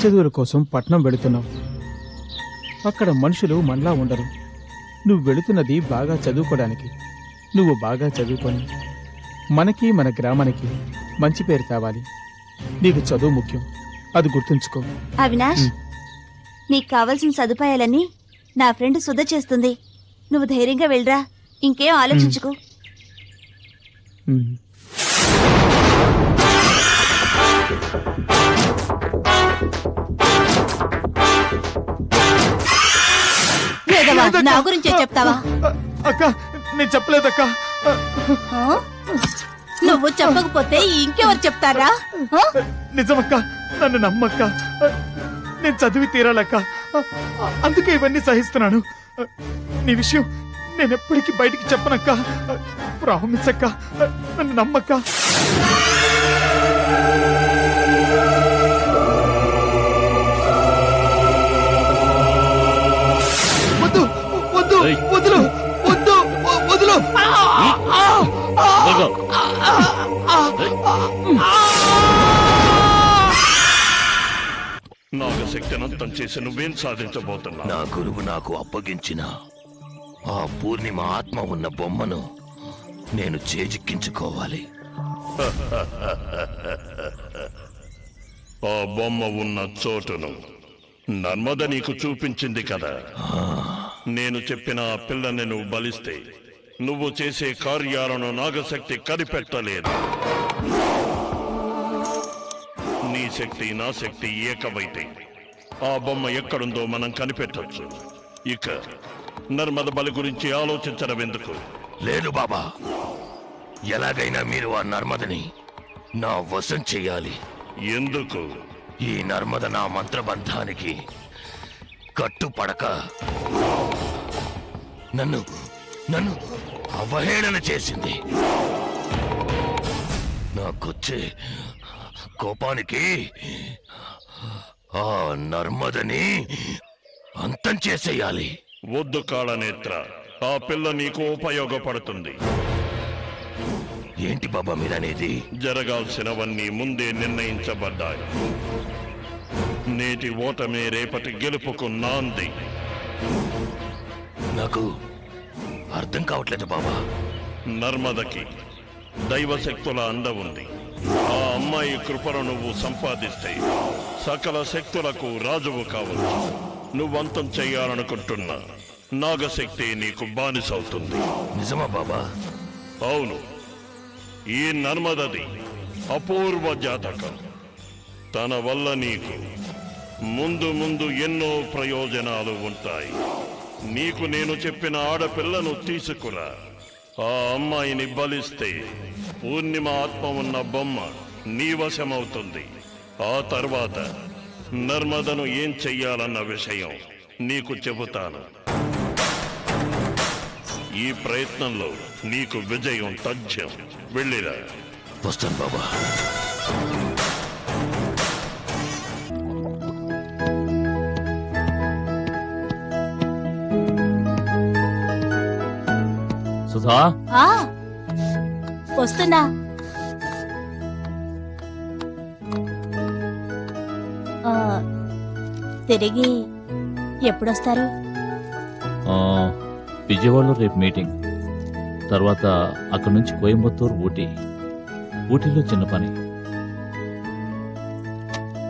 చదువుల కోసం పట్నం వెళుతున్నావు. అక్కడ మనుషులు మనలా ఉండరు. నువ్వు వెళుతున్నది బాగా చదువుకోవడానికి. నువ్వు బాగా చదువుకొని మనకి మన గ్రామానికి మంచి పేరు తేవాలి. నీకు చదువు ముఖ్యం, అది గుర్తుంచుకో. అవినాష్, నీకు కావలసిన సదుపాయాలన్నీ నా ఫ్రెండ్ సుధ చేస్తుంది. నువ్వు ధైర్యంగా వెళ్ళరా, ఇంకేం ఆలోచించుకో. నా గురించే చెప్తావా? అక్క, నేను చెప్పలేదక్క. నువ్వు చెప్పకపోతే ఇంకెవరు చెప్తారా? నిజమక్క, నన్ను నమ్మక్క. నేను చదివి తీరాలక్క, అందుకే ఇవన్నీ సహిస్తున్నాను. నీ విషయం నేను ఎప్పటికీ బయటికి చెప్పనక్క. ప్రామిస్ అక్క, నన్ను నమ్మక్క. వద్దు వద్దు వదులు వద్దు వదులు. నాగశక్తినంతం చేసి నువ్వేం సాధించబోతున్నా? నా గురువు నాకు అప్పగించిన ఆ పూర్ణిమ ఆత్మ ఉన్న బొమ్మను నేను చేజిక్కించుకోవాలి. ఆ బొమ్మ ఉన్న చోటును నర్మద నీకు చూపించింది కదా. నేను చెప్పిన ఆ పిల్లని నువ్వు బలిస్తే నువ్వు చేసే కార్యాలను నాగశక్తి కనిపెట్టలేదు. నీ శక్తి నా శక్తి ఏకమైతే ఆ బొమ్మ ఎక్కడుందో మనం కనిపెట్టొచ్చు. ఇక నర్మద బలి గురించి ఆలోచించడం ఎందుకు? లేదు బాబా, ఎలాగైనా మీరు ఆ నర్మదని నా వశం చెయ్యాలి. ఎందుకు? ఈ నర్మద నా మంత్రబంధానికి కట్టుపడక నన్ను నన్ను అవహేళన చేసింది. నాకొచ్చే కోపానికి ఆ నర్మదని అంతం చేసేయాలి. వద్దు కాళనేత్ర, ఆ పిల్ల నీకు ఉపయోగపడుతుంది. ఏంటి బాబా మీరనేది? జరగాల్సినవన్నీ ముందే నిర్ణయించబడ్డాయి. నేటి ఓటమే రేపటి గెలుపుకు నాంది. నాకు అర్థం కావట్లేదు బాబా. నర్మదకి దైవశక్తుల అండ ఉంది. ఆ అమ్మాయి కృపను నువ్వు సంపాదిస్తే సకల శక్తులకు రాజువు కావచ్చు. నువ్వంతం చెయ్యాలనుకుంటున్నా నాగశక్తి నీకు బానిసవుతుంది. నిజమా బాబా? అవును. ఈ నర్మదది అపూర్వ జాతకం. తన వల్ల నీకు ముందు ముందు ఎన్నో ప్రయోజనాలు ఉంటాయి. నీకు నేను చెప్పిన ఆడపిల్లను తీసుకురా. ఆ అమ్మాయిని బలిస్తే పూర్ణిమ ఆత్మ ఉన్న బొమ్మ నీ వశమవుతుంది. ఆ తర్వాత నర్మదను ఏం చెయ్యాలన్న విషయం నీకు చెబుతాను. ఈ ప్రయత్నంలో నీకు విజయం తథ్యం. వెళ్ళిరా. వస్తాను బాబా. సుధా, వస్తున్నా. తిరిగి ఎప్పుడొస్తారు? విజయవాడలో రేపు మీటింగ్, తర్వాత అక్కడి నుంచి కోయంబత్తూరు, ఊటీలో చిన్న పని.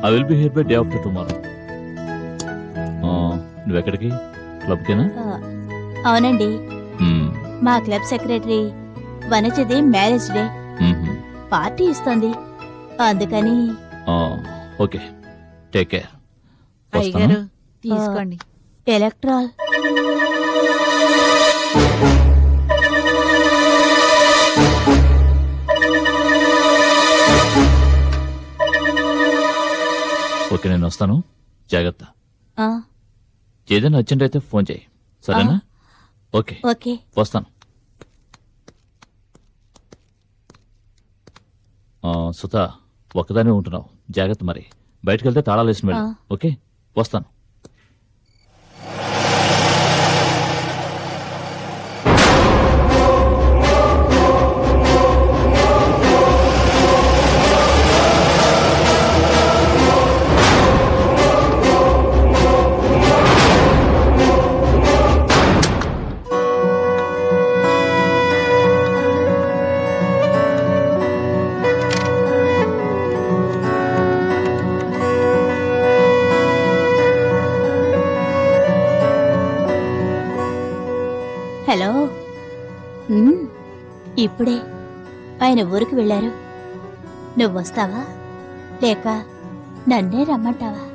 I will be here by day after tomorrow. నువ్వెక్కడికి? క్లబ్కేనా? అవునండి, మా క్లబ్ సెక్రటరీ వనజది మ్యారేజ్ డే పార్టీ ఇస్తోంది, అందుకని. Okay, take care. అయ్యగారు తీసుకోండి. ఎలక్ట్రాల్. ఓకే, నేను వస్తాను. జాగ్రత్త. ఏదైనా అర్జెంట్ అయితే ఫోన్ చేయి, సరేనా? ఓకే ఓకే, వస్తాను. సుధా, ఒక్కదానే ఉంటున్నావు, జాగ్రత్త. మరి బయటకు వెళ్తే తాళాలు వేసిన వెళ్ళు. ఓకే, వస్తాను. హలో ఇప్పుడే ఆయన ఊరికి వెళ్ళారు. నువ్వొస్తావా లేక నన్నే రమ్మంటావా?